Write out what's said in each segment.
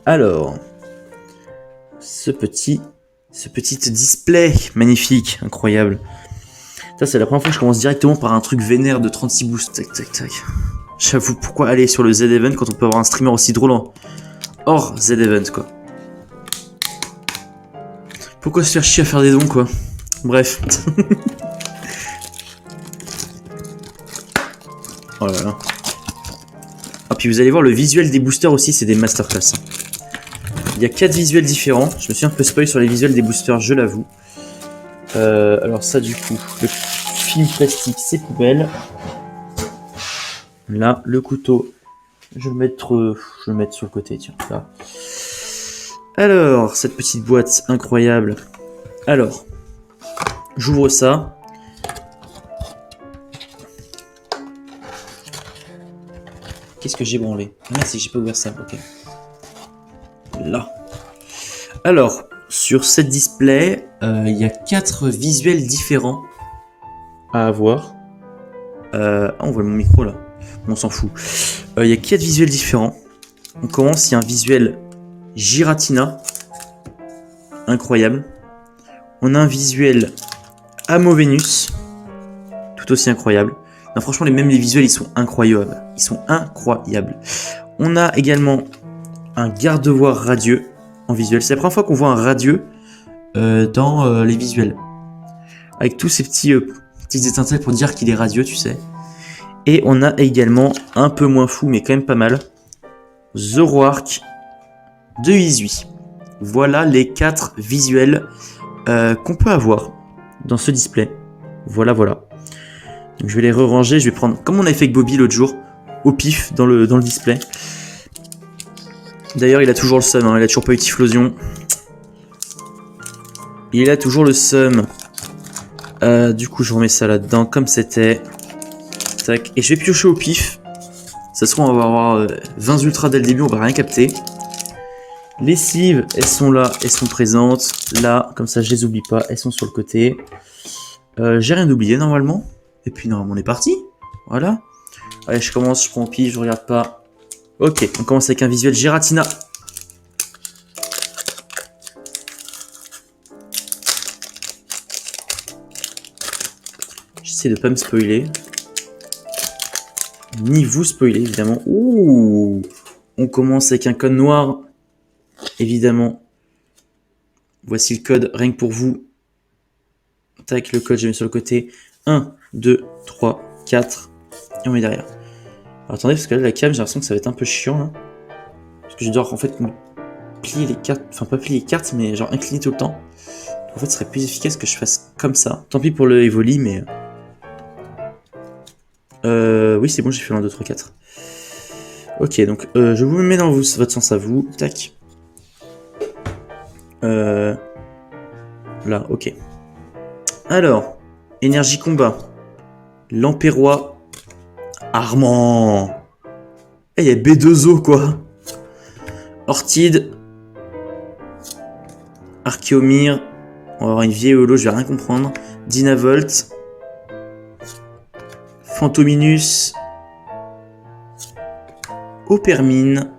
Alors, ce petit display magnifique, incroyable. Ça, c'est la première fois que je commence directement par un truc vénère de 36 boosts. Tac, tac, tac. J'avoue, pourquoi aller sur le Z-Event quand on peut avoir un streamer aussi drôle hors Z-Event, quoi. Pourquoi se faire chier à faire des dons, quoi. Bref. Oh là là. Ah, puis vous allez voir, le visuel des boosters aussi, c'est des masterclass. Il y a 4 visuels différents. Je me suis un peu spoil sur les visuels des boosters, je l'avoue. Alors ça, du coup, le film plastique, c'est poubelle. Là, le couteau, je vais le mettre sur le côté, tiens, là. Alors, cette petite boîte incroyable. Alors, j'ouvre ça. Qu'est-ce que j'ai branlé? Ah merci, j'ai pas ouvert ça, ok. Là. Alors, sur cette display, il y a 4 visuels différents à avoir. On voit mon micro là. On s'en fout. Il y a 4 visuels différents. On commence, il y a un visuel Giratina. Incroyable. On a un visuel Amovenus. Tout aussi incroyable. Non, franchement, même les visuels, ils sont incroyables. Ils sont incroyables. On a également un gardevoir radieux en visuel. C'est la première fois qu'on voit un radieux dans les visuels. Avec tous ces petites étincelles pour dire qu'il est radieux, tu sais. Et on a également, un peu moins fou, mais quand même pas mal, Zoroark de Izui. Voilà les 4 visuels qu'on peut avoir dans ce display. Voilà, voilà. Donc je vais les re-ranger, je vais prendre, comme on avait fait avec Bobby l'autre jour, au pif dans le display. D'ailleurs, il a toujours le seum, hein, il a toujours pas eu Typhlosion. Il a toujours le seum. Du coup, je remets ça là-dedans, comme c'était. Tac. Et je vais piocher au pif. Ça se trouve, on va avoir 20 ultras dès le début, on va rien capter. Les cives, elles sont là, elles sont présentes. Là, comme ça, je les oublie pas, elles sont sur le côté. J'ai rien oublié normalement. Et puis, normalement, on est parti. Voilà. Allez, je commence, je prends au pif, je regarde pas. Ok, on commence avec un visuel Giratina. J'essaie de pas me spoiler. Ni vous spoiler, évidemment. Ouh, on commence avec un code noir. Évidemment. Voici le code, rien que pour vous. Tac, le code, je mets sur le côté. 1, 2, 3, 4. Et on met derrière. Alors, attendez, parce que là, la cam, j'ai l'impression que ça va être un peu chiant. Là. Parce que je dois en fait plier les cartes. Enfin, pas plier les cartes, mais genre incliner tout le temps. En fait, ce serait plus efficace que je fasse comme ça. Tant pis pour le Evoli, mais... oui, c'est bon, j'ai fait 1, 2, 3, 4. Ok, donc je vous mets dans votre sens à vous. Tac. Là, ok. Alors, énergie combat. Lampérois. Armand. Eh, il y a B2O, quoi. Ortide. Archeomir. On va avoir une vieille holo, je vais rien comprendre. Dynavolt. Phantominus. Opermine.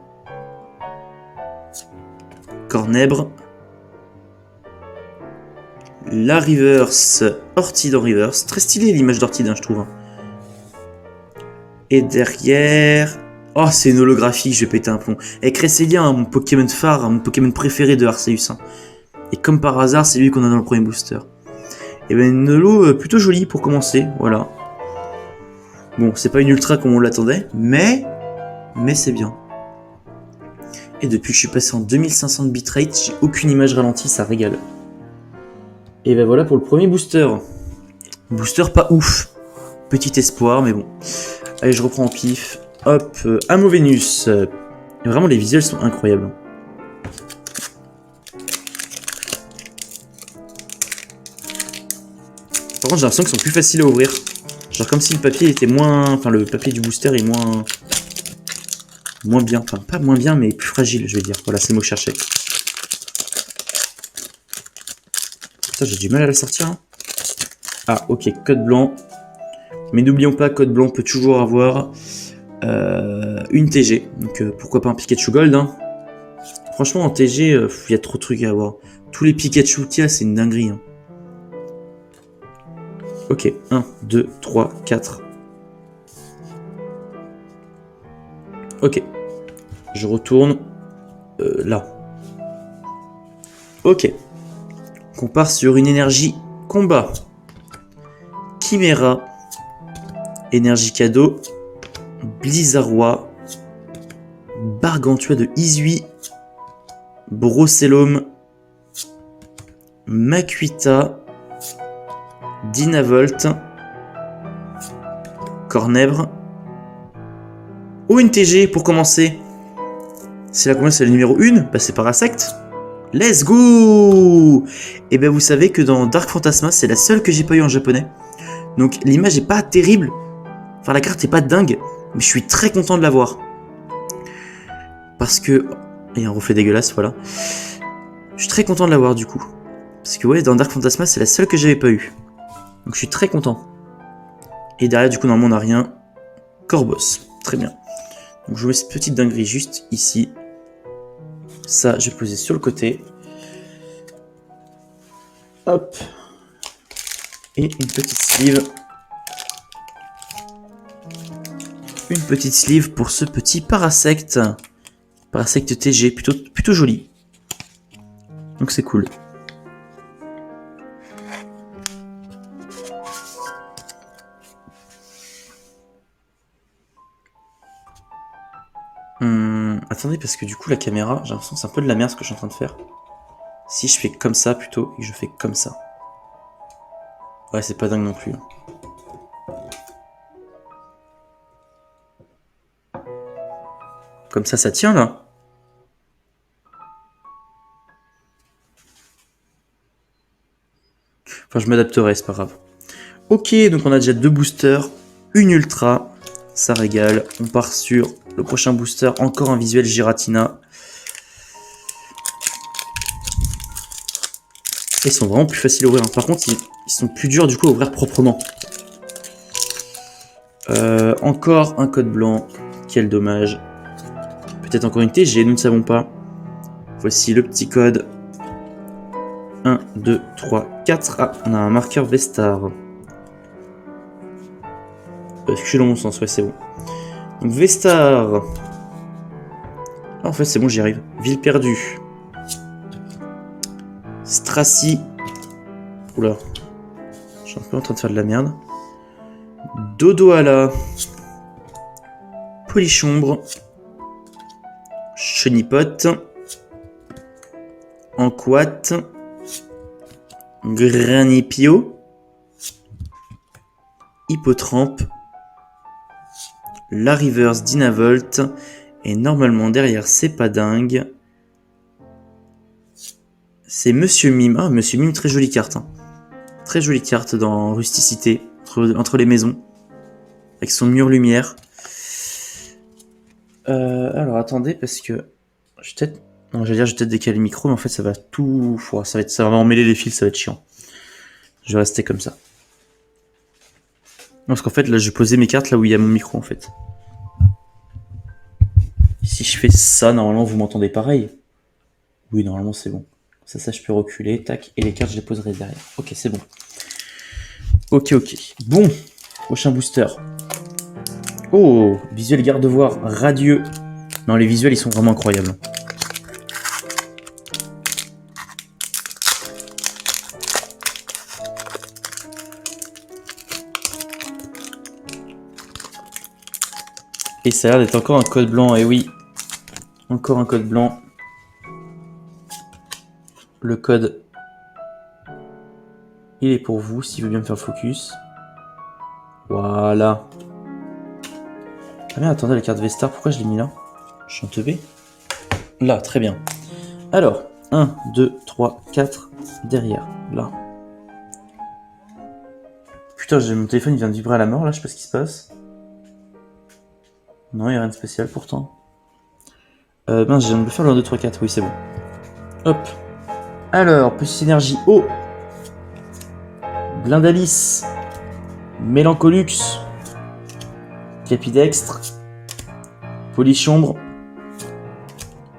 Cornèbre. La reverse. Ortide en reverse. Très stylé l'image d'Ortide, hein, je trouve. Et derrière... Oh, c'est une holographique, je vais péter un plomb. Et Cresselia, hein, mon Pokémon phare, hein, mon Pokémon préféré de Arceus. Hein. Et comme par hasard, c'est lui qu'on a dans le premier booster. Et ben une holo plutôt jolie pour commencer, voilà. Bon, c'est pas une ultra comme on l'attendait, mais c'est bien. Et depuis que je suis passé en 2500 de bitrate, j'ai aucune image ralentie, ça régale. Et ben voilà pour le premier booster. Booster pas ouf. Petit espoir, mais bon. Allez, je reprends en pif. Hop, Amovenus. Vraiment, les visuels sont incroyables. Par contre, j'ai l'impression qu'ils sont plus faciles à ouvrir. Genre comme si le papier était moins... Enfin, le papier du booster est moins bien. Enfin, pas moins bien, mais plus fragile, je vais dire. Voilà, c'est le mot que je cherchais. Ça, j'ai du mal à la sortir. Hein. Ah, ok, code blanc. Mais n'oublions pas, code blanc peut toujours avoir une TG. Donc, pourquoi pas un Pikachu Gold. Hein. Franchement, en TG, il y a trop de trucs à avoir. Tous les Pikachu qu'il y a, c'est une dinguerie. Hein. Ok, 1, 2, 3, 4. Ok. Je retourne là. Ok. On part sur une énergie combat. Chimera. Énergie cadeau. Blizzarrois. Bargantua de Izui. Brocellum. Makuita. Dynavolt. Cornèvre. ONTG pour commencer. C'est la combien? C'est le numéro 1? Bah c'est Parasect. Let's go! Et ben vous savez que dans Dark Phantasma, c'est la seule que j'ai pas eu en japonais. Donc l'image est pas terrible. Enfin la carte est pas dingue. Mais je suis très content de l'avoir. Parce que... Il y a un reflet dégueulasse, voilà. Je suis très content de l'avoir du coup. Parce que ouais, dans Dark Phantasma, c'est la seule que j'avais pas eu. Donc je suis très content. Et derrière du coup, normalement on n'a rien. Corboss. Très bien. Donc je mets cette petite dinguerie juste ici. Ça, je vais poser sur le côté. Hop. Et une petite sleeve. Une petite sleeve pour ce petit Parasect. Parasect TG, plutôt joli. Donc c'est cool. Attendez, parce que du coup la caméra, j'ai l'impression que c'est un peu de la merde ce que je suis en train de faire. Si je fais comme ça plutôt, et que je fais comme ça. Ouais, c'est pas dingue non plus. Comme ça tient là. Enfin, je m'adapterai, c'est pas grave. Ok, donc on a déjà 2 boosters, une ultra, ça régale. On part sur le prochain booster, encore un visuel Giratina. Ils sont vraiment plus faciles à ouvrir. Par contre, ils sont plus durs du coup à ouvrir proprement. Encore un code blanc. Quel dommage. Peut-être encore une TG, nous ne savons pas. Voici le petit code. 1, 2, 3, 4. Ah, on a un marqueur Vestar. Je suis dans mon sens, ouais, c'est bon. Donc Vestar. Ah, en fait, c'est bon, j'y arrive. Ville perdue. Stracy. Oula. Je suis un peu en train de faire de la merde. Dodoala. Polichombre. Chenipote. Anquat. Granipio. Hippotrampe. La Reverse Dynavolt. Et normalement derrière c'est pas dingue. C'est Monsieur Mime. Ah, Monsieur Mime, très jolie carte. Hein. Très jolie carte dans Rusticité. Entre les maisons. Avec son mur lumière. Alors attendez, parce que... Je vais peut-être... Non, j'allais dire, je vais peut-être décaler le micro, mais en fait ça va tout... Ça va emmêler les fils, ça va être chiant. Je vais rester comme ça. Non, parce qu'en fait, là, je vais poser mes cartes là où il y a mon micro, en fait. Si je fais ça, normalement, vous m'entendez pareil. Oui, normalement, c'est bon. Ça, je peux reculer, tac, et les cartes, je les poserai derrière. Ok, c'est bon. Ok. Bon, prochain booster. Oh, visuel garde-voir radieux. Non, les visuels, ils sont vraiment incroyables. Et ça a l'air d'être encore un code blanc, et oui. Encore un code blanc. Le code, il est pour vous, s'il veut bien me faire focus. Voilà. Ah mais attendez, la carte Vestar, pourquoi je l'ai mis là? Je suis en teubé. Là, très bien. Alors, 1, 2, 3, 4, derrière, là. Putain, mon téléphone il vient de vibrer à la mort là, je sais pas ce qui se passe. Non, il n'y a rien de spécial pourtant. Mince, je viens de le faire le 1, 2, 3, 4, oui c'est bon. Hop. Alors, petite énergie eau. Blindalis. Mélancolux. Capidextre. Polichombre.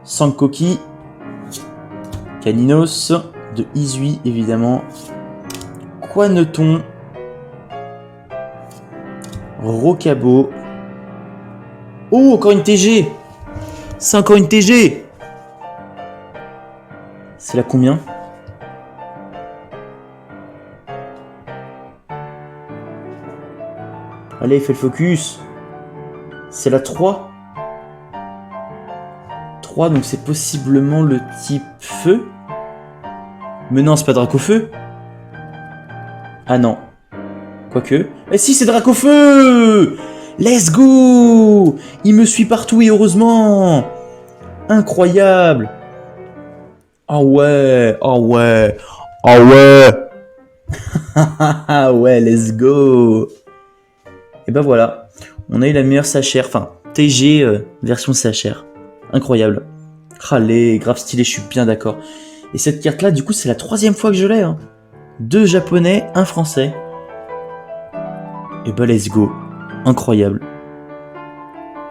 Sankoki. Caninos de Izui, évidemment. Quanoton. Rocabo. Oh, encore une TG. C'est encore une TG. C'est la combien? Allez, fais le focus. C'est la 3. 3, donc c'est possiblement le type feu. Mais non, c'est pas Dracofeu. Ah non. Quoique. Eh si, c'est Dracofeu. Let's go. Il me suit partout et heureusement. Incroyable. Ah ouais. Ah ouais. Ah ouais. Ah ouais, let's go. Et ben voilà. On a eu la meilleure Sacher. Enfin, TG version Sacher. Incroyable. Allez, grave stylé, je suis bien d'accord. Et cette carte-là, du coup, c'est la 3e fois que je l'ai. Hein. 2 japonais, 1 français. Et bah, let's go. Incroyable.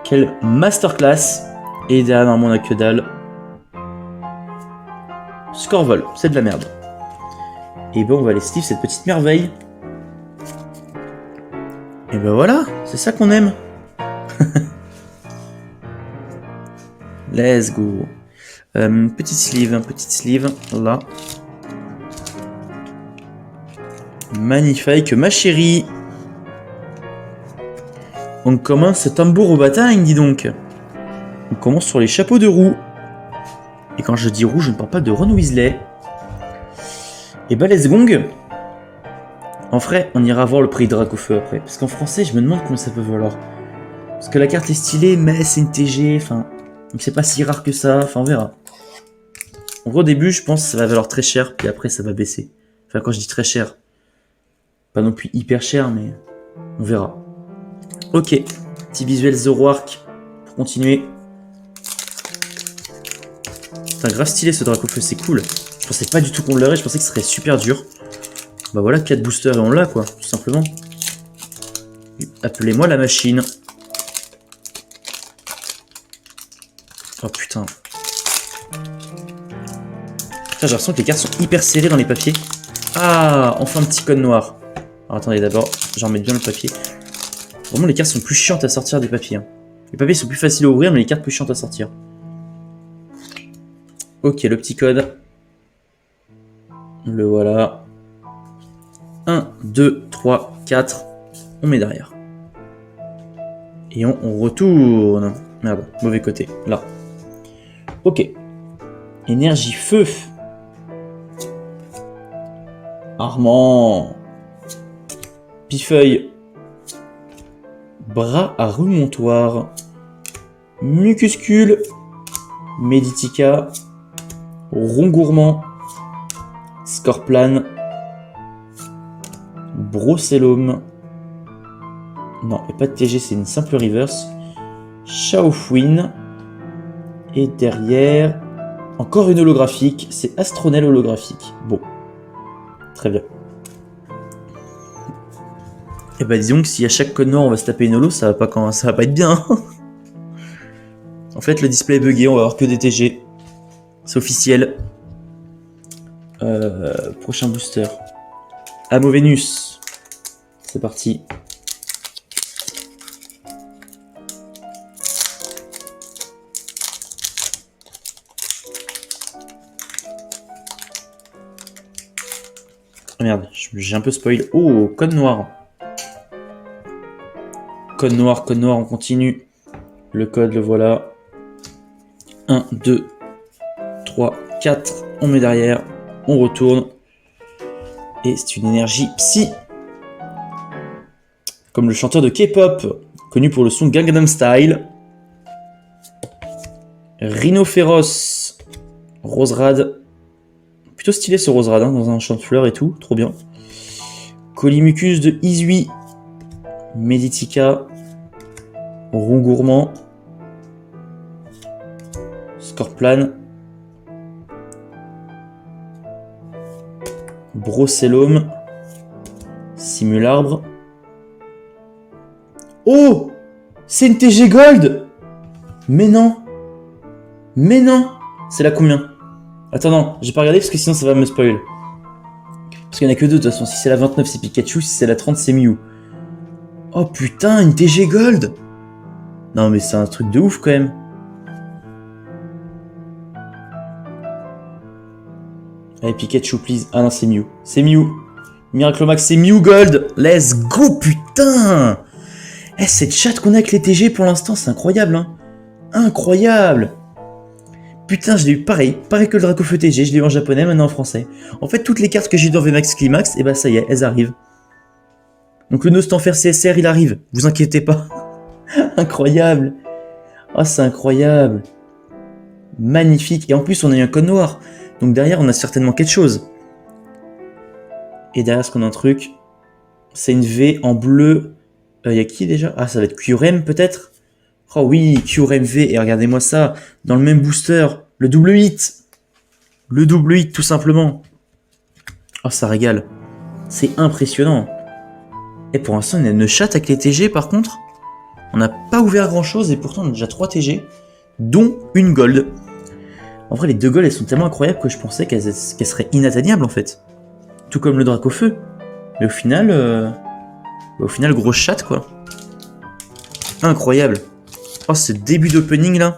Quelle masterclass. Et derrière, normalement, on a que dalle. Scorvol, c'est de la merde. Et bon, on va aller sleeve cette petite merveille. Et ben voilà, c'est ça qu'on aime. Let's go. Petite sleeve, là. Magnifique, ma chérie. On commence ce tambour au bataille, dis donc. On commence sur les chapeaux de roue. Et quand je dis roue, je ne parle pas de Ron Weasley. Et bah, let's gong. En vrai, on ira voir le prix Dracofeu après. Parce qu'en français, je me demande comment ça peut valoir. Parce que la carte est stylée, mais c'est une TG, enfin... Donc c'est pas si rare que ça, enfin on verra. En gros, au début, je pense que ça va valoir très cher, puis après ça va baisser. Enfin, quand je dis très cher, pas non plus hyper cher, mais on verra. Ok, petit visuel Zoroark pour continuer. C'est un grave stylé ce Dracofeu, c'est cool. Je pensais pas du tout qu'on l'aurait, je pensais que ce serait super dur. Bah voilà, 4 boosters et on l'a quoi, tout simplement. Appelez-moi la machine. Oh putain. Putain, j'ai l'impression que les cartes sont hyper serrées dans les papiers. Ah, enfin un petit code noir. Alors attendez, d'abord, j'en remets bien le papier. Vraiment, les cartes sont plus chiantes à sortir des papiers. Hein. Les papiers sont plus faciles à ouvrir, mais les cartes plus chiantes à sortir. Ok, le petit code. Le voilà. 1, 2, 3, 4. On met derrière. Et on retourne. Merde, mauvais côté. Là. Ok. Énergie feu. Armand. Pifeuille. Bras à remontoir. Mucuscule. Meditica. Rond gourmand. Scorplane. Brossellum. Non, il n'y a pas de TG, c'est une simple reverse. Shaofwin. Et derrière, encore une holographique. C'est Astronel holographique. Bon. Très bien. Et bah disons que si à chaque code noir on va se taper une holo, ça va pas être bien. En fait, le display est bugué, on va avoir que des TG. C'est officiel. Prochain booster. Amo Vénus. C'est parti. Oh merde, j'ai un peu spoil. Oh, code noir. Code noir, on continue. Le code, le voilà. 1, 2, 3, 4. On met derrière. On retourne. Et c'est une énergie psy. Comme le chanteur de K-pop, connu pour le son Gangnam Style. Rhinophéros. Roserad. Plutôt stylé ce Roserad, hein, dans un champ de fleurs et tout. Trop bien. Colimucus de Izui. Meditica. Rond gourmand. Scorplane. Brossellum. Simularbre. Oh! C'est une TG Gold! Mais non! Mais non! C'est la combien? Attends, non, j'ai pas regardé parce que sinon ça va me spoil. Parce qu'il y en a que deux de toute façon. Si c'est la 29, c'est Pikachu. Si c'est la 30, c'est Mew. Oh putain, une TG Gold! Non, mais c'est un truc de ouf quand même. Allez, Pikachu, please. Ah non, c'est Mew. C'est Mew. Miracle Max, c'est Mew Gold. Let's go, putain! Eh, cette chatte qu'on a avec les TG pour l'instant, c'est incroyable, hein. Incroyable! Putain, je l'ai eu pareil. Pareil que le Dracofeu TG. Je l'ai eu en japonais, maintenant en français. En fait, toutes les cartes que j'ai dans VMAX Climax, et bah ça y est, elles arrivent. Donc le Nostanfer CSR, il arrive. Vous inquiétez pas. Incroyable. Oh, c'est incroyable. Magnifique. Et en plus, on a eu un code noir. Donc derrière, on a certainement quelque chose. Et derrière, ce qu'on a un truc, c'est une V en bleu. Y a qui déjà? Ah, ça va être QRM peut-être? Oh oui, QRM V. Et regardez-moi ça. Dans le même booster. Le double 8. Le double 8, tout simplement. Oh, ça régale. C'est impressionnant. Et pour l'instant, on a une chatte avec les TG par contre. On n'a pas ouvert grand chose et pourtant on a déjà 3 TG, dont une gold. En vrai, les 2 golds elles sont tellement incroyables que je pensais qu'elles seraient inatteignables en fait. Tout comme le Dracofeu. Mais au final, grosse chatte quoi. Incroyable. Oh, ce début d'opening là.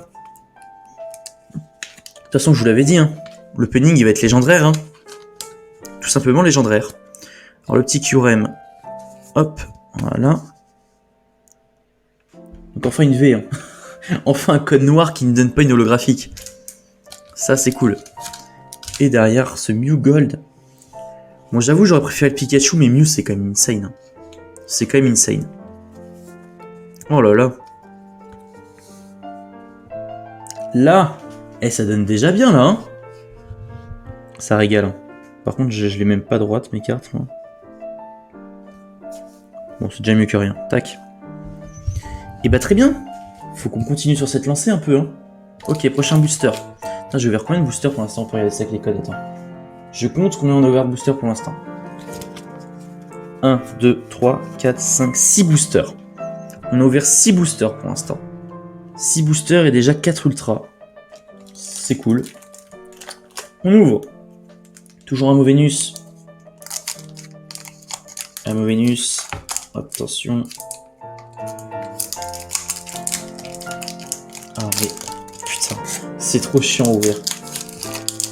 De toute façon, je vous l'avais dit, hein. L'opening il va être légendaire. Hein. Tout simplement légendaire. Alors le petit QRM. Hop, voilà. Donc enfin une V. Hein. Enfin un code noir qui ne donne pas une holographique. Ça c'est cool. Et derrière ce Mew Gold. Bon j'avoue j'aurais préféré le Pikachu mais Mew c'est quand même insane. Hein. C'est quand même insane. Oh là là. Là. Eh ça donne déjà bien là. Hein. Ça régale. Hein. Par contre je les même pas droite mes cartes. Moi. Bon c'est déjà mieux que rien. Tac. Et bah très bien. Faut qu'on continue sur cette lancée un peu. Hein. Ok prochain booster. Putain, je vais vers combien de boosters pour l'instant pour regarder ça avec les codes? Attends. Je compte combien on a ouvert de boosters pour l'instant. 1, 2, 3, 4, 5, 6 boosters. On a ouvert 6 boosters pour l'instant. 6 boosters et déjà 4 ultras. C'est cool. On ouvre. Toujours un Movenus. Un Movenus. Attention. Ah mais... Putain. C'est trop chiant à ouvrir.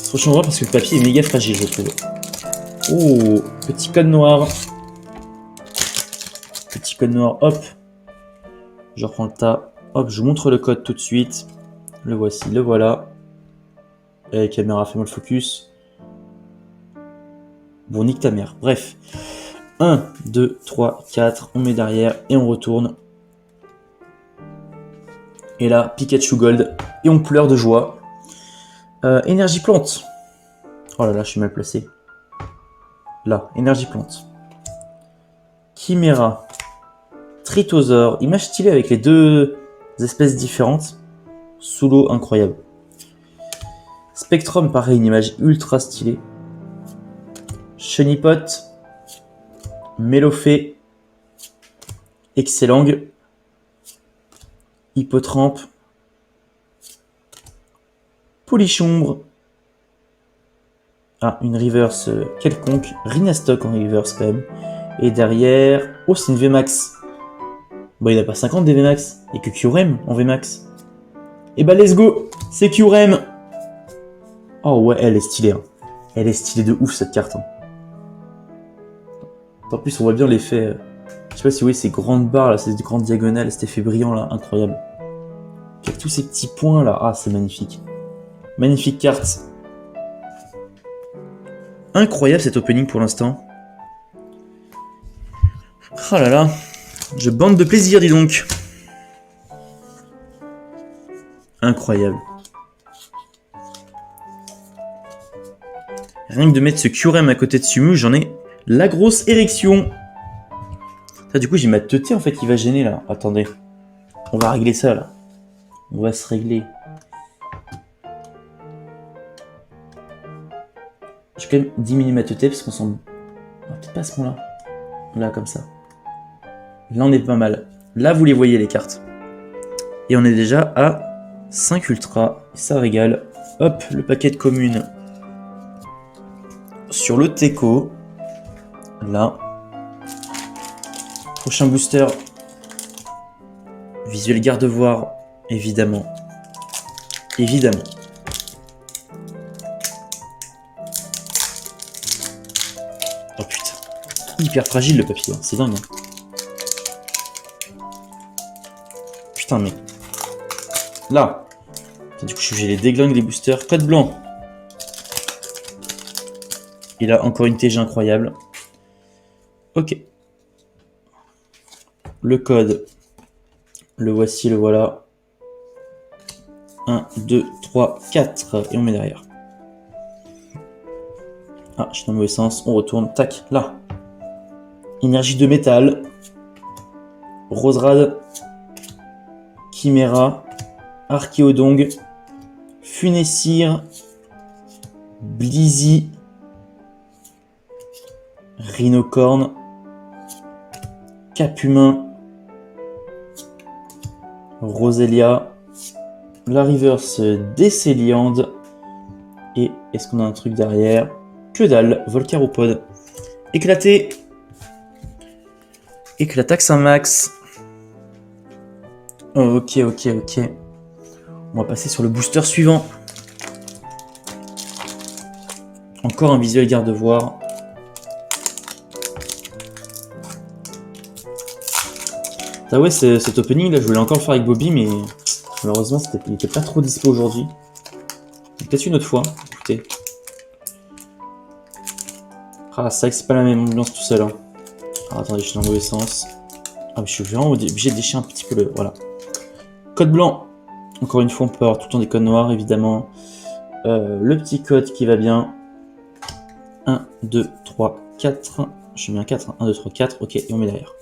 Trop chiant à ouvrir parce que le papier est méga fragile, je trouve. Oh, petit code noir. Petit code noir, hop. Je reprends le tas. Hop, je vous montre le code tout de suite. Le voici, le voilà. Et caméra, fais-moi le focus. Bon, nique ta mère. Bref. 1, 2, 3, 4. On met derrière et on retourne. Et là, Pikachu Gold. Et on pleure de joie. Énergie plante. Oh là là, je suis mal placé. Là, énergie plante. Chimera. Tritosaur. Image stylée avec les deux espèces différentes. Sous l'eau, incroyable. Spectrum, pareil, une image ultra stylée. Chenipot. Mélofée. Excellang. Hippotrampe. Polichombre. Ah, une reverse quelconque. Rhinastock en reverse quand même. Et derrière... Oh, c'est une VMAX. Bon, il n'a pas 50 des VMAX. Il n'y a que QRM en VMAX. Et bah, let's go. C'est QRM. Oh ouais, elle est stylée. Hein. Elle est stylée de ouf, cette carte. Hein. En plus, on voit bien l'effet... Je sais pas si vous voyez ces grandes barres, là, ces grandes diagonales, cet effet brillant, là, incroyable. Avec tous ces petits points, là. Ah, c'est magnifique. Magnifique carte. Incroyable, cet opening, pour l'instant. Oh là là. Je bande de plaisir, dis donc. Incroyable. Rien que de mettre ce QRM à côté de Sumu, j'en ai la grosse érection. Ça, du coup, j'ai ma teuté en fait qui va gêner là. Attendez. On va régler ça là. On va se régler. Je vais quand même diminuer ma teuté parce qu'on sent. Peut-être pas à ce point-là. Là, comme ça. Là, on est pas mal. Là, vous les voyez les cartes. Et on est déjà à 5 ultras. Ça régale. Hop, le paquet de communes. sur le Teco. Là. Prochain booster. Visuel garde-voir, évidemment. Évidemment. Oh putain. Hyper fragile le papier, hein. C'est dingue. Hein. Putain, mais... Là. Du coup, j'ai les déglingues, les boosters. Code blanc. Il a encore une TG incroyable. Ok. Le code. Le voici, le voilà. 1, 2, 3, 4. Et on met derrière. Ah, je suis dans le mauvais sens. On retourne. Tac, là. Énergie de métal. Roserad. Chimera. Archéodong. Funessir. Blizzy. Rhinocorn. Capumin. Roselia. La reverse d'Esseliande. Et est-ce qu'on a un truc derrière? Que dalle, Volcaropod. Éclaté. Éclatax un max. Ok. On va passer sur le booster suivant. Encore un visuel garde-voir. Ah ouais, cet opening là, je voulais encore le faire avec Bobby, mais malheureusement, il était pas trop dispo aujourd'hui. Peut-être une autre fois, écoutez. Ah, c'est vrai que c'est pas la même ambiance tout seul. Hein. Ah, attendez, je suis dans le mauvais sens. Ah, mais je suis vraiment obligé de lécher un petit peu le... Voilà. Code blanc. Encore une fois, on peut avoir tout le temps des codes noirs, évidemment. Le petit code qui va bien. 1, 2, 3, 4. Je mets un 4. 1, 2, 3, 4. Ok, et on met derrière.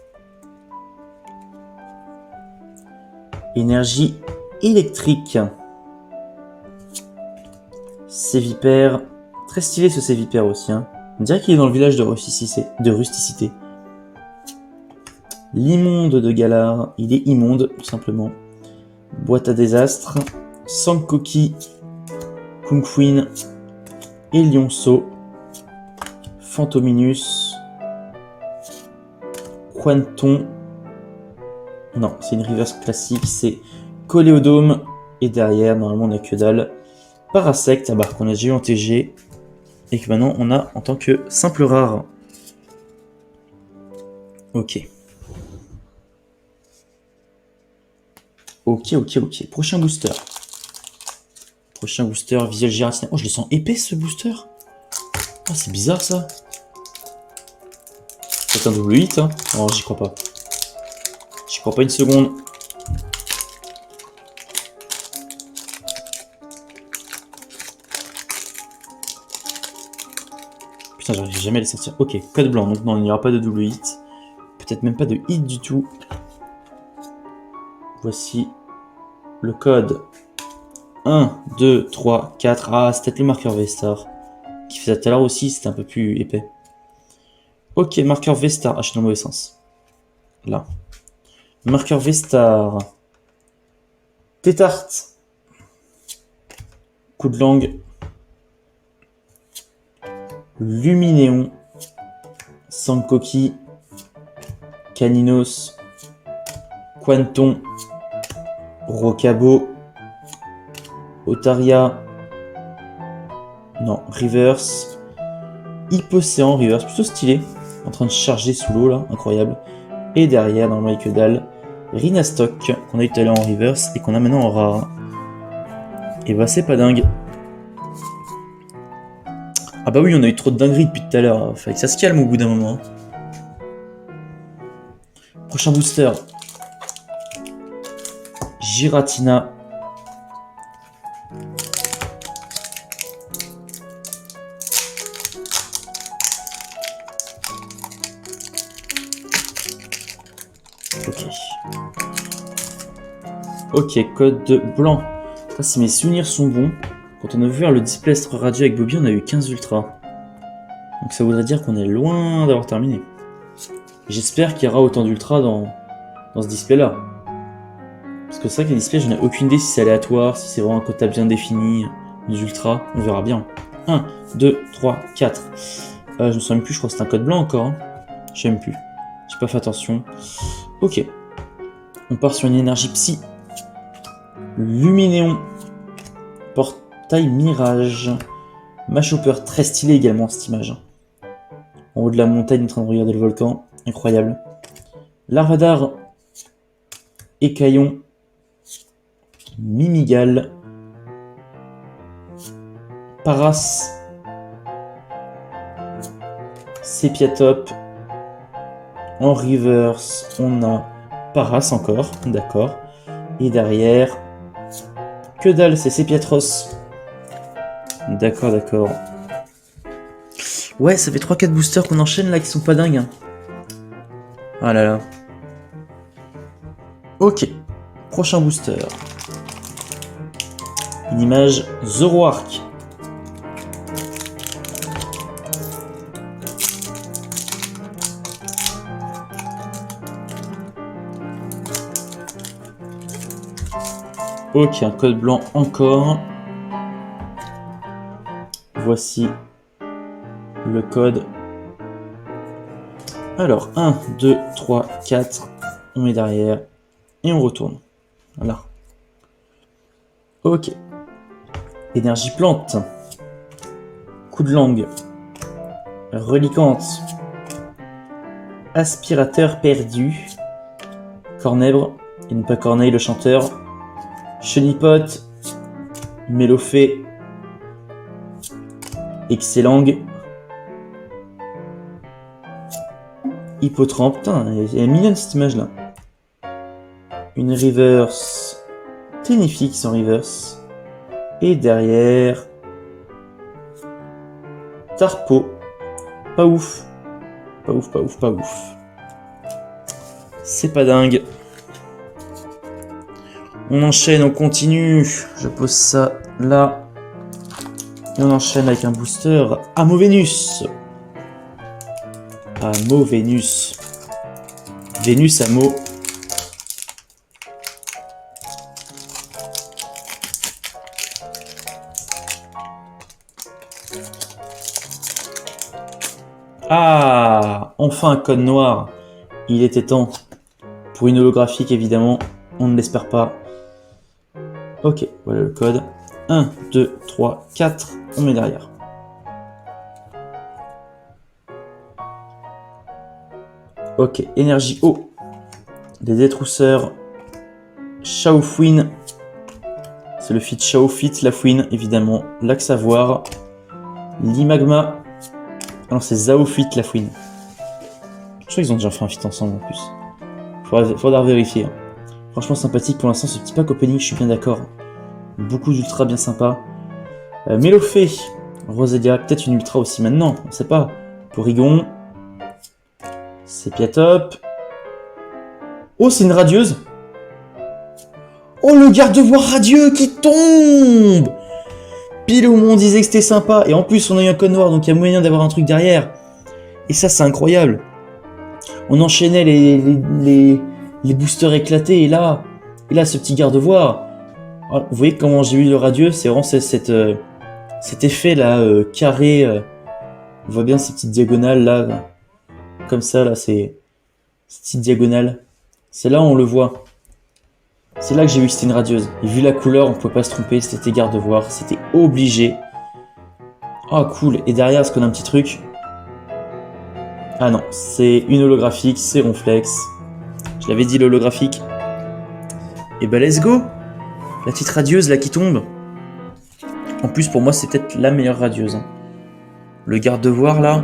Énergie électrique. Sévipère. Très stylé ce Sévipère aussi. Hein. On dirait qu'il est dans le village de rusticité. L'immonde de Galar. Il est immonde, tout simplement. Boîte à désastre. Sankoki. Kungfuin. Elionso. Phantominus. Quanton. Non, c'est une reverse classique, c'est Coléodome. Et derrière, normalement, on n'a que dalle. Parasect, qu'on a déjà eu en TG. Et que maintenant, on a en tant que simple rare. Ok. Ok. Prochain booster. Visuel Giratina. Oh, je le sens épais, ce booster. Oh, c'est bizarre, ça. C'est un double 8, hein. Non, j'y crois pas. J'y crois pas une seconde. Putain, j'arrive jamais à les sortir. Ok, code blanc. Donc non, il n'y aura pas de double hit. Peut-être même pas de hit du tout. Voici le code. 1, 2, 3, 4. Ah, c'est peut-être le marqueur V-Star. Qui faisait tout à l'heure aussi, c'était un peu plus épais. Ok, marqueur V-Star. Ah, je suis dans le mauvais sens. Là. Marqueur V-Star. Tétart. Coup de langue. Luminéon. Sankoki. Caninos. Quanton. Rocabo. Otaria. Non, Reverse. Hypocéan Reverse, plutôt stylé. En train de charger sous l'eau là, incroyable. Et derrière, dans le avec que dalle, Rhinastock, qu'on a eu tout à l'heure en Reverse et qu'on a maintenant en rare. Et bah c'est pas dingue. Ah bah oui, on a eu trop de dingueries depuis tout à l'heure. Fallait que ça se calme au bout d'un moment. Prochain booster. Giratina. Ok, code blanc. Ah, si mes souvenirs sont bons, quand on a vu le display Astro Radio avec Bobby, on a eu 15 ultras. Donc ça voudrait dire qu'on est loin d'avoir terminé. J'espère qu'il y aura autant d'ultras dans ce display là. Parce que c'est vrai que les displays, je n'ai aucune idée si c'est aléatoire, si c'est vraiment un quota bien défini, des ultras, on verra bien. 1, 2, 3, 4. Je me souviens plus, je crois que c'est un code blanc encore. Hein. Je sais même plus. J'ai pas fait attention. Ok. On part sur une énergie psy. Luminéon. Portail Mirage. Machopper, très stylé également cette image. En haut de la montagne, en train de regarder le volcan. Incroyable. Larvadar. Écaillon. Mimigal. Paras. Sépiatop. En reverse, on a Paras encore, d'accord. Et derrière, que dalle, c'est Sépiatros. D'accord, d'accord. Ouais, ça fait 3-4 boosters qu'on enchaîne là qui sont pas dingues. Hein. Ah là là. Ok, prochain booster. Une image Zoroark. Ok, un code blanc encore. Voici le code. Alors, 1, 2, 3, 4. On met derrière. Et on retourne. Voilà. Ok. Énergie plante. Coup de langue. Reliquante. Aspirateur perdu. Cornèbre. Et non pas Corneille le chanteur. Chenipote. Mélophée. Excellent. Hippotrampe. Putain, elle est mignonne cette image là. Une reverse. Ténifix en reverse. Et derrière. Tarpo. Pas ouf. Pas ouf, pas ouf, pas ouf. C'est pas dingue. On enchaîne, on continue. Je pose ça là. Et on enchaîne avec un booster Amo-Vénus. Amo-Vénus. Vénus Amo. Ah, enfin un code noir. Il était temps. Pour une holographique, évidemment. On ne l'espère pas. Ok, voilà le code. 1, 2, 3, 4. On met derrière. Ok, énergie eau. Des détrousseurs. Shaofouine. C'est le feat Shaofit, la fouine, évidemment. Lac Savoir. L'Imagma. Ah non, c'est Zaofit, la fouine. Je crois qu'ils ont déjà fait un feat ensemble en plus. Faudra vérifier. Franchement sympathique pour l'instant ce petit pack opening, je suis bien d'accord. Beaucoup d'ultra bien sympa. Mélophée. Roselia, peut-être une ultra aussi maintenant, on sait pas. Porygon. Sépiatop. Oh, c'est une radieuse. Oh, le garde-voix radieux qui tombe. Pile où on disait que c'était sympa. Et en plus, on a eu un code noir, donc il y a moyen d'avoir un truc derrière. Et ça, c'est incroyable. On enchaînait les boosters éclatés. Et là, ce petit garde-voix. Vous voyez comment j'ai eu le radieux. C'est vraiment cet effet là, carré. On voit bien ces petites diagonales là. Comme ça, là, c'est cette petite diagonale. C'est là où on le voit. C'est là que j'ai vu que c'était une radieuse. Et vu la couleur, on pouvait pas se tromper. C'était garde-voir. C'était obligé. Ah, cool. Et derrière, est-ce qu'on a un petit truc? Ah non, c'est une holographique. C'est Ronflex. Je l'avais dit, l'holographique. Et bah, let's go. La petite radieuse, là, qui tombe. En plus, pour moi, c'est peut-être la meilleure radieuse. Hein. Le garde-voir, là.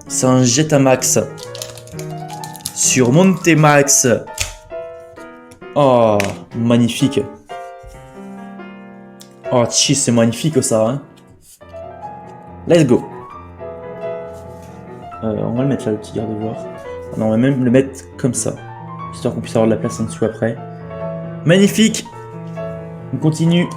C'est un Jetamax. Sur Montemax. Oh, magnifique. Oh, cheese, c'est magnifique ça. Hein. Let's go. On va le mettre là, le petit garde-voir. Non, on va même le mettre comme ça. Histoire qu'on puisse avoir de la place en dessous après. Magnifique. On continue.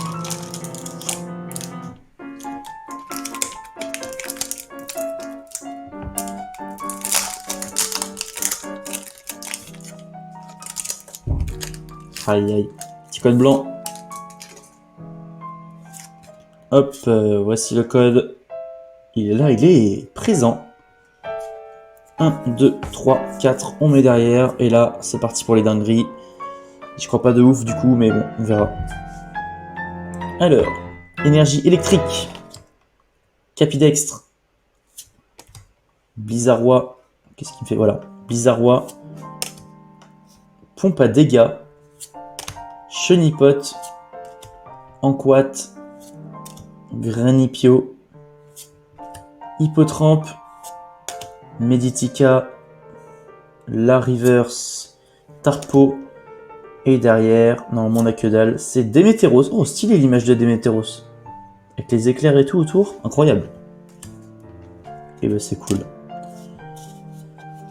Aïe aïe. Petit code blanc. Hop, voici le code. Il est là, il est présent. 1, 2, 3, 4, on met derrière. Et là, c'est parti pour les dingueries. Je crois pas de ouf du coup, mais bon, on verra. Alors, énergie électrique. Capidextre. Blizzarrois. Qu'est-ce qu'il me fait? Voilà. Blizzarrois. Pompe à dégâts. Chenipote. Anquat. Granipio. Hippotrampe. Meditica. La Reverse. Tarpo. Et derrière, normalement on n'a que dalle, c'est Démétéros. Oh, stylé l'image de Démétéros. Avec les éclairs et tout autour, incroyable. Et bah c'est cool.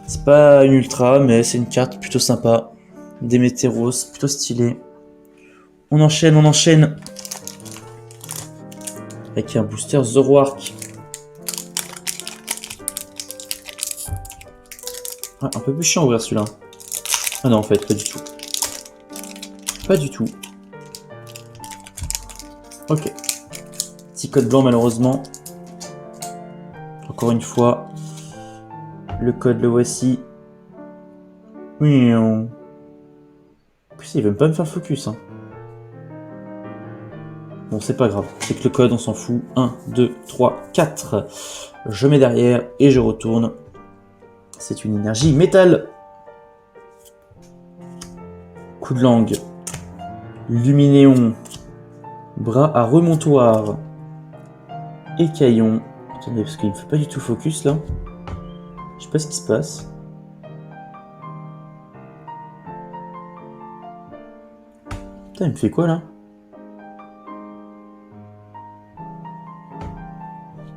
C'est pas une ultra, mais c'est une carte plutôt sympa. Démétéros, plutôt stylé. On enchaîne, avec un booster Zoroark. Ah, un peu plus chiant à ouvrir celui-là. Ah non, en fait, pas du tout. Pas du tout. Ok. Petit code blanc malheureusement. Encore une fois. Le code le voici. Oui. Putain, il veut même pas me faire focus. Hein. Bon, c'est pas grave. C'est que le code, on s'en fout. 1, 2, 3, 4. Je mets derrière et je retourne. C'est une énergie métal. Coup de langue. Luminéon, bras à remontoir, écaillon. Attendez, parce qu'il ne fait pas du tout focus là. Je sais pas ce qui se passe. Putain, il me fait quoi là?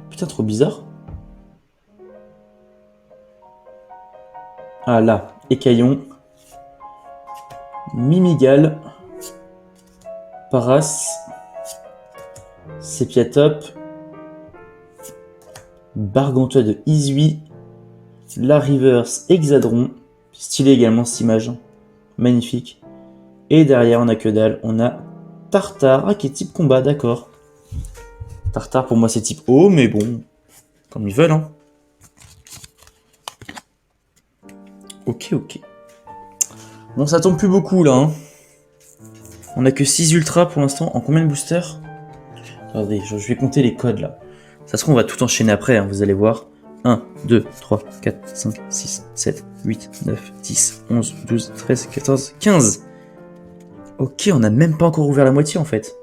Putain, trop bizarre. Ah là, écaillon, Mimigal. Paras, Sépiatop, Bargantua de Izui, La Reverse Hexadron, stylé également cette image, magnifique. Et derrière on a que dalle, on a Tartare, qui est type combat, d'accord. Tartare pour moi c'est type eau, mais bon, comme ils veulent. Hein. Ok. Bon, ça tombe plus beaucoup là. Hein. On a que 6 ultras pour l'instant. En combien de boosters? Attendez, je vais compter les codes là. Ça se trouve, on va tout enchaîner après, hein, vous allez voir. 1, 2, 3, 4, 5, 6, 7, 8, 9, 10, 11, 12, 13, 14, 15. Ok, on n'a même pas encore ouvert la moitié en fait.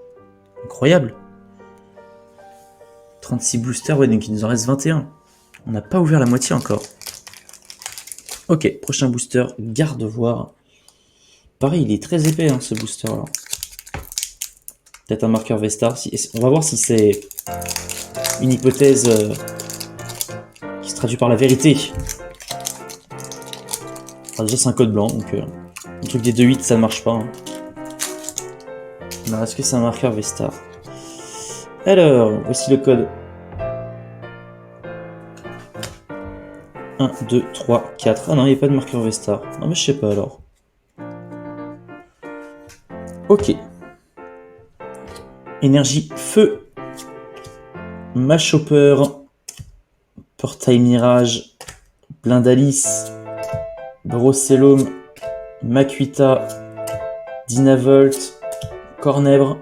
Incroyable. 36 boosters, ouais, donc il nous en reste 21. On n'a pas ouvert la moitié encore. Ok, prochain booster, Gardevoir. Pareil, il est très épais hein, ce booster là. Peut-être un marqueur Vestar. On va voir si c'est une hypothèse qui se traduit par la vérité. Alors déjà c'est un code blanc, donc le truc des 2-8 ça ne marche pas. Hein. Alors est-ce que c'est un marqueur Vestar? Alors, voici le code. 1, 2, 3, 4. Ah non, il n'y a pas de marqueur Vestar. Non mais je sais pas alors. Ok. Énergie feu. Machopper. Portail Mirage. Blindalis. Brossellum. Makuita. Dynavolt. Cornèbre.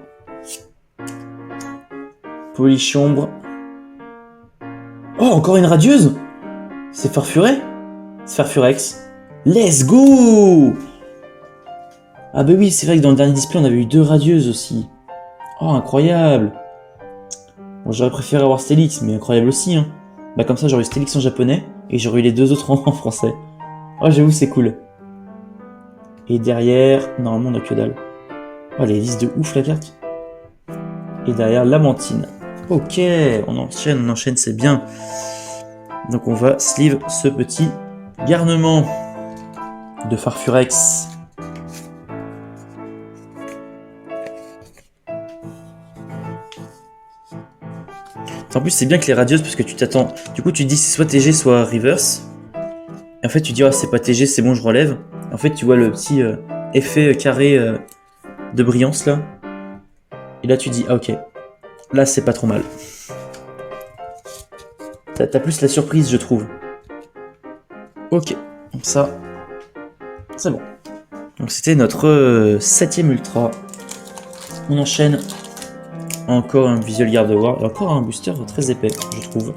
Polichombre. Oh, encore une radieuse. C'est Farfuret. C'est Farfurex. Let's go. Ah bah oui, c'est vrai que dans le dernier display, on avait eu 2 radieuses aussi. Oh, incroyable. Bon, j'aurais préféré avoir Stélix, mais incroyable aussi. Hein. Bah comme ça, j'aurais eu Stélix en japonais, et j'aurais eu les 2 autres en français. Oh, j'avoue, c'est cool. Et derrière, normalement, on a que dalle. Oh, elle est lisse de ouf, la carte. Et derrière, Lamantine. Ok, on enchaîne, c'est bien. Donc on va sleeve ce petit garnement de Farfurex. En plus c'est bien que les radieuses parce que tu t'attends. Du coup tu te dis c'est soit TG soit reverse. Et en fait tu dis oh c'est pas TG, c'est bon je relève. En fait tu vois le petit effet carré de brillance là. Et là tu dis ah ok. Là, c'est pas trop mal. T'as plus la surprise, je trouve. Ok, donc ça, c'est bon. Donc c'était notre 7ème ultra. On enchaîne. Encore un visual garde war. Et encore un booster très épais, je trouve.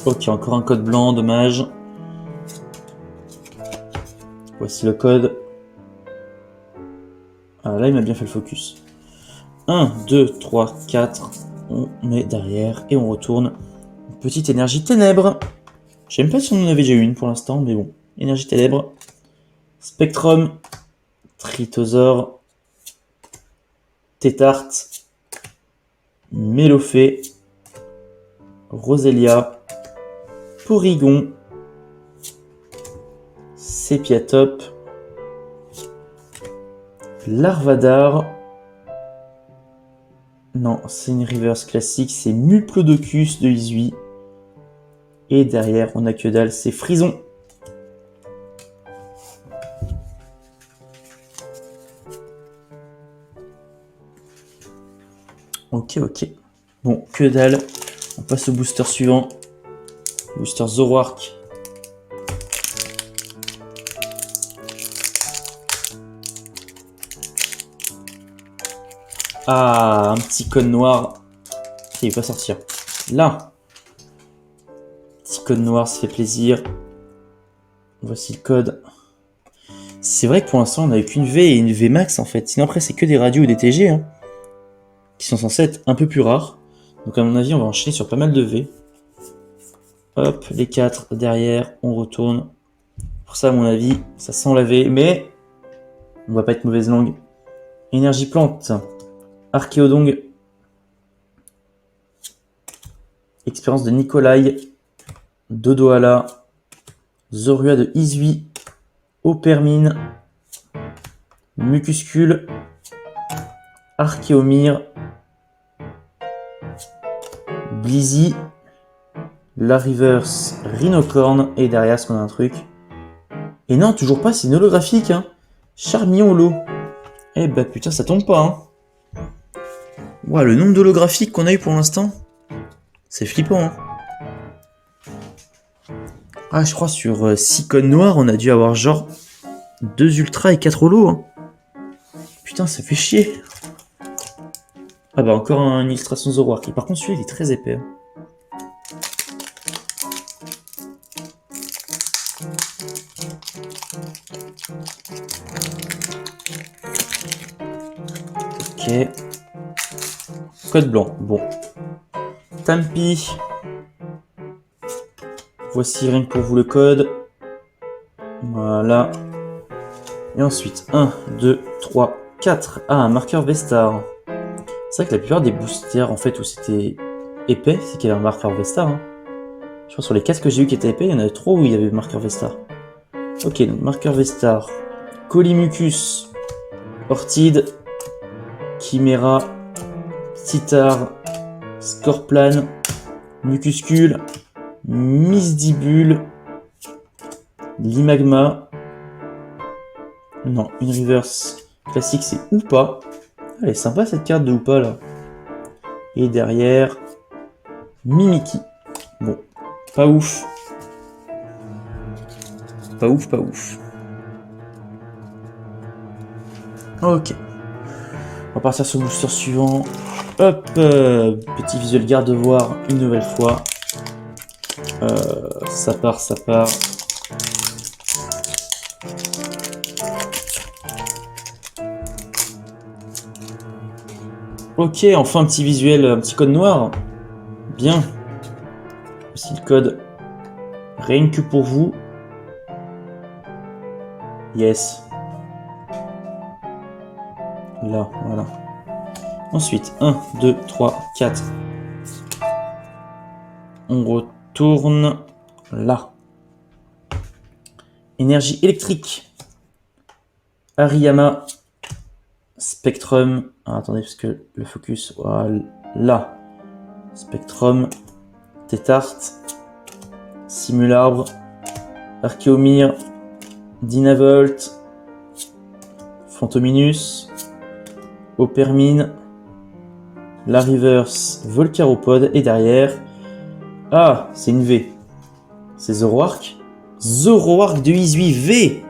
Ok, encore un code blanc, dommage. Voici le code. Ah, là, il m'a bien fait le focus. 1, 2, 3, 4. On met derrière et on retourne. Une petite énergie ténèbres. Je sais même pas si on en avait déjà une pour l'instant, mais bon. Énergie ténèbres. Spectrum. Tritosaur. Tétart. Mélophée. Roselia. Porygon. Sepiatop. Larvadar. Non, c'est une reverse classique, c'est Muplodocus de Izui. Et derrière, on a que dalle, c'est Frison. Ok, ok. Bon, que dalle. On passe au booster suivant. Booster Zoroark. Ah, un petit code noir. Il va pas sortir. Là. Petit code noir, ça fait plaisir. Voici le code. C'est vrai que pour l'instant, on n'a qu'une V et une V max en fait. Sinon après, c'est que des radios ou des TG. Hein, qui sont censés être un peu plus rares. Donc à mon avis, on va enchaîner sur pas mal de V. Hop, les 4 derrière, on retourne. Pour ça, à mon avis, ça sent la V, mais on va pas être mauvaise langue. Énergie plante, Archéodong, expérience de Nikolai, Dodohala, Zorua de Izui, Opermine, Mucuscule, Archéomir, Blizzy, Lariverse, Rhinocorn, et derrière, est-ce qu'on a un truc? Et non, toujours pas, c'est une holographique, hein. Charmillon holo. Eh bah putain, ça tombe pas, hein. Ouah, le nombre d'holographiques qu'on a eu pour l'instant, c'est flippant, hein. Ah, je crois sur 6 codes noirs, on a dû avoir genre 2 ultras et 4 holos, hein. Putain, ça fait chier. Ah bah encore une illustration Zoroark. Et par contre, celui-là, il est très épais. Ok. Code blanc. Bon. Tampi. Voici rien que pour vous le code. Voilà. Et ensuite, 1, 2, 3, 4. Ah, un marqueur Vestar. C'est vrai que la plupart des boosters, en fait, où c'était épais, c'est qu'il y avait un marqueur Vestar. Hein. Je crois sur les 4 que j'ai eu qui étaient épais, il y en avait 3 où il y avait marqueur Vestar. Ok, donc marqueur Vestar. Colimucus. Ortide. Chimera. Titar. Scorplan. Mucuscule. Misdibule. Limagma. Non, une reverse classique, c'est Hoopa. Elle est sympa cette carte de Hoopa là. Et derrière, Mimiki. Bon, pas ouf. Pas ouf, pas ouf. Ok. On va partir sur le booster suivant. Hop, petit visuel garde voir une nouvelle fois. Ça part, ça part. Ok, enfin un petit visuel, un petit code noir. Bien. Voici le code. Rien que pour vous. Yes. Là, voilà. Ensuite, 1, 2, 3, 4. On retourne là. Énergie électrique. Ariyama. Spectrum. Ah, attendez, parce que le focus. Voilà. Spectrum. Tétart. Simularbre, Archeomir, Dynavolt, Fantominus, Opermine, Lariverse, Volcaropod, et derrière... Ah, c'est une V. C'est Zoroark. Zoroark de Izui V.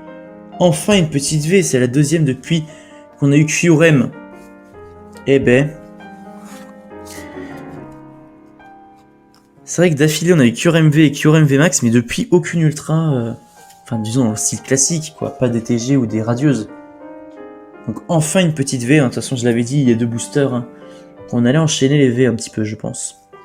Enfin une petite V, c'est la deuxième depuis qu'on a eu Kyurem. Eh ben... C'est vrai que d'affilée on a eu Kyurem V et Kyurem V Max, mais depuis aucune Ultra... Enfin disons dans le style classique, quoi. Pas des TG ou des radieuses. Donc enfin une petite V, hein. De toute façon je l'avais dit, il y a 2 boosters. Hein. On allait enchaîner les V un petit peu, je pense.